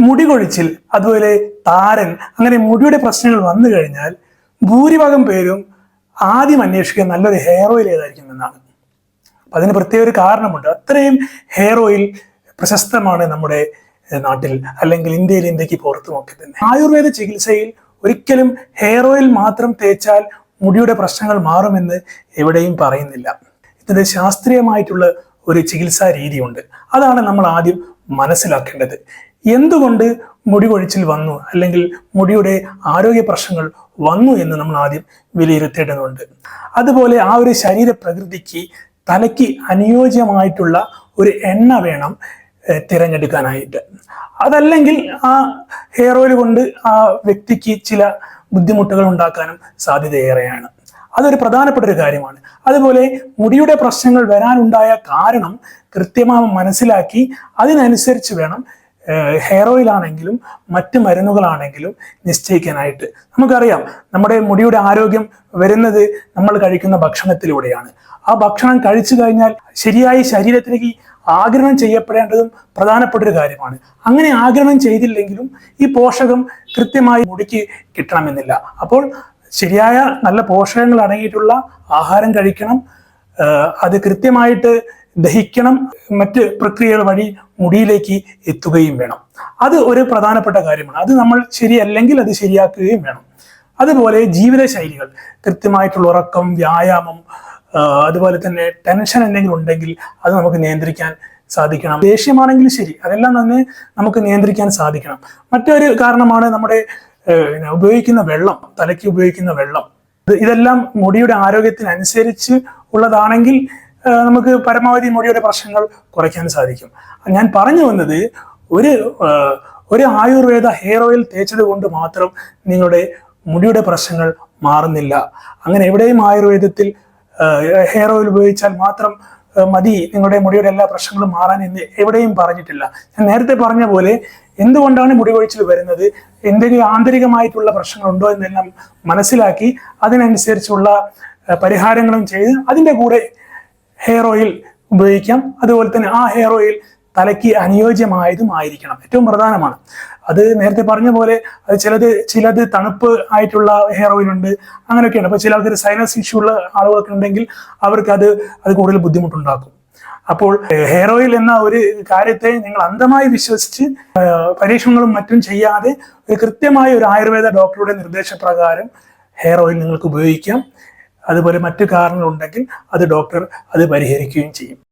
മുടി കൊഴിച്ചിൽ, അതുപോലെ താരൻ, അങ്ങനെ മുടിയുടെ പ്രശ്നങ്ങൾ വന്നു കഴിഞ്ഞാൽ ഭൂരിഭാഗം പേരും ആദ്യം അന്വേഷിക്കുക നല്ലൊരു ഹെയർ ഓയിൽ ഏതായിരിക്കും എന്നാണ്. അതിന് പ്രത്യേക ഒരു കാരണമുണ്ട്. അത്രയും ഹെയർ ഓയിൽ പ്രശസ്തമാണ് നമ്മുടെ നാട്ടിൽ, അല്ലെങ്കിൽ ഇന്ത്യക്ക് പുറത്തുമൊക്കെ തന്നെ. ആയുർവേദ ചികിത്സയിൽ ഒരിക്കലും ഹെയർ ഓയിൽ മാത്രം തേച്ചാൽ മുടിയുടെ പ്രശ്നങ്ങൾ മാറുമെന്ന് എവിടെയും പറയുന്നില്ല. ഇതിന്റെ ശാസ്ത്രീയമായിട്ടുള്ള ഒരു ചികിത്സാ രീതിയുണ്ട്. അതാണ് നമ്മൾ ആദ്യം മനസ്സിലാക്കേണ്ടത്. എന്തുകൊണ്ട് മുടി കൊഴിച്ചിൽ വന്നു, അല്ലെങ്കിൽ മുടിയുടെ ആരോഗ്യ പ്രശ്നങ്ങൾ വന്നു എന്ന് നമ്മൾ ആദ്യം വിലയിരുത്തേണ്ടതുണ്ട്. അതുപോലെ ആ ഒരു ശരീര പ്രകൃതിക്ക് തലയ്ക്ക് അനുയോജ്യമായിട്ടുള്ള ഒരു എണ്ണ വേണം തിരഞ്ഞെടുക്കാനായിട്ട്. അതല്ലെങ്കിൽ ആ ഹെയർ ഓയിൽ കൊണ്ട് ആ വ്യക്തിക്ക് ചില ബുദ്ധിമുട്ടുകൾ ഉണ്ടാക്കാനും സാധ്യതയേറെയാണ്. അതൊരു പ്രധാനപ്പെട്ട ഒരു കാര്യമാണ്. അതുപോലെ മുടിയുടെ പ്രശ്നങ്ങൾ വരാനുണ്ടായ കാരണം കൃത്യമായി മനസ്സിലാക്കി അതിനനുസരിച്ച് വേണം ഹെയർ ഓയിൽ ആണെങ്കിലും മറ്റ് മരുന്നുകളാണെങ്കിലും നിശ്ചയിക്കാനായിട്ട്. നമുക്കറിയാം, നമ്മുടെ മുടിയുടെ ആരോഗ്യം വരുന്നത് നമ്മൾ കഴിക്കുന്ന ഭക്ഷണത്തിലൂടെയാണ്. ആ ഭക്ഷണം കഴിച്ചു കഴിഞ്ഞാൽ ശരിയായി ശരീരത്തിലേക്ക് ആഗിരണം ചെയ്യപ്പെടേണ്ടതും പ്രധാനപ്പെട്ട ഒരു കാര്യമാണ്. അങ്ങനെ ആഗിരണം ചെയ്തില്ലെങ്കിലും ഈ പോഷകം കൃത്യമായി മുടിക്ക് കിട്ടണമെന്നില്ല. അപ്പോൾ ശരിയായ നല്ല പോഷകങ്ങൾ അടങ്ങിയിട്ടുള്ള ആഹാരം കഴിക്കണം, അത് കൃത്യമായിട്ട് ദഹിക്കണം, മറ്റ് പ്രക്രിയകൾ വഴി മുടിയിലേക്ക് എത്തുകയും വേണം. അത് ഒരു പ്രധാനപ്പെട്ട കാര്യമാണ്. അത് നമ്മൾ ശരിയല്ലെങ്കിൽ അത് ശരിയാക്കുകയും വേണം. അതുപോലെ ജീവിതശൈലികൾ, കൃത്യമായിട്ടുള്ള ഉറക്കം, വ്യായാമം, അതുപോലെ തന്നെ ടെൻഷൻ എന്തെങ്കിലും ഉണ്ടെങ്കിൽ അത് നമുക്ക് നിയന്ത്രിക്കാൻ സാധിക്കണം. ദേഷ്യമാണെങ്കിൽ ശരി, അതെല്ലാം തന്നെ നമുക്ക് നിയന്ത്രിക്കാൻ സാധിക്കണം. മറ്റൊരു കാരണമാണ് നമ്മുടെ ഉപയോഗിക്കുന്ന വെള്ളം, തലയ്ക്ക് ഉപയോഗിക്കുന്ന വെള്ളം. ഇതെല്ലാം മുടിയുടെ ആരോഗ്യത്തിനനുസരിച്ച് ഉള്ളതാണെങ്കിൽ നമുക്ക് പരമാവധി മുടിയുടെ പ്രശ്നങ്ങൾ കുറയ്ക്കാൻ സാധിക്കും. ഞാൻ പറഞ്ഞു വന്നത്, ഒരു ആയുർവേദ ഹെയർ ഓയിൽ തേച്ചത് കൊണ്ട് മാത്രം നിങ്ങളുടെ മുടിയുടെ പ്രശ്നങ്ങൾ മാറുന്നില്ല. അങ്ങനെ എവിടെയും ആയുർവേദത്തിൽ ഹെയർ ഓയിൽ ഉപയോഗിച്ചാൽ മാത്രം മതി നിങ്ങളുടെ മുടിയുടെ എല്ലാ പ്രശ്നങ്ങളും മാറാൻ എന്ന് എവിടെയും പറഞ്ഞിട്ടില്ല. ഞാൻ നേരത്തെ പറഞ്ഞ പോലെ എന്തുകൊണ്ടാണ് മുടി കൊഴിച്ചിൽ വരുന്നത്, എന്തെങ്കിലും ആന്തരികമായിട്ടുള്ള പ്രശ്നങ്ങളുണ്ടോ എന്നെല്ലാം മനസ്സിലാക്കി അതിനനുസരിച്ചുള്ള പരിഹാരങ്ങളും ചെയ്ത് അതിൻ്റെ കൂടെ ഹെയർ ഓയിൽ ഉപയോഗിക്കാം. അതുപോലെ തന്നെ ആ ഹെയർ ഓയിൽ തലയ്ക്ക് അനുയോജ്യമായതും ആയിരിക്കണം. ഏറ്റവും പ്രധാനമാണ്. അത് നേരത്തെ പറഞ്ഞ പോലെ അത് ചിലത് തണുപ്പ് ആയിട്ടുള്ള ഹെയർ ഓയിൽ ഉണ്ട്, അങ്ങനെയൊക്കെയാണ്. അപ്പോൾ ചില ആൾക്കാർ സൈനസ് ഇഷ്യൂ ഉള്ള ആളുകൾക്ക് ഉണ്ടെങ്കിൽ അവർക്ക് അത് കൂടുതൽ ബുദ്ധിമുട്ടുണ്ടാക്കും. അപ്പോൾ ഹെയർ ഓയിൽ എന്ന ഒരു കാര്യത്തെ നിങ്ങൾ അന്ധമായി വിശ്വസിച്ച് പരീക്ഷണങ്ങളും മറ്റും ചെയ്യാതെ ഒരു കൃത്യമായ ഒരു ആയുർവേദ ഡോക്ടറുടെ നിർദ്ദേശപ്രകാരം ഹെയർ ഓയിൽ നിങ്ങൾക്ക് ഉപയോഗിക്കാം. അതുപോലെ മറ്റു കാരണങ്ങളുണ്ടെങ്കിൽ അത് ഡോക്ടർ അത് പരിഹരിക്കുകയും ചെയ്യും.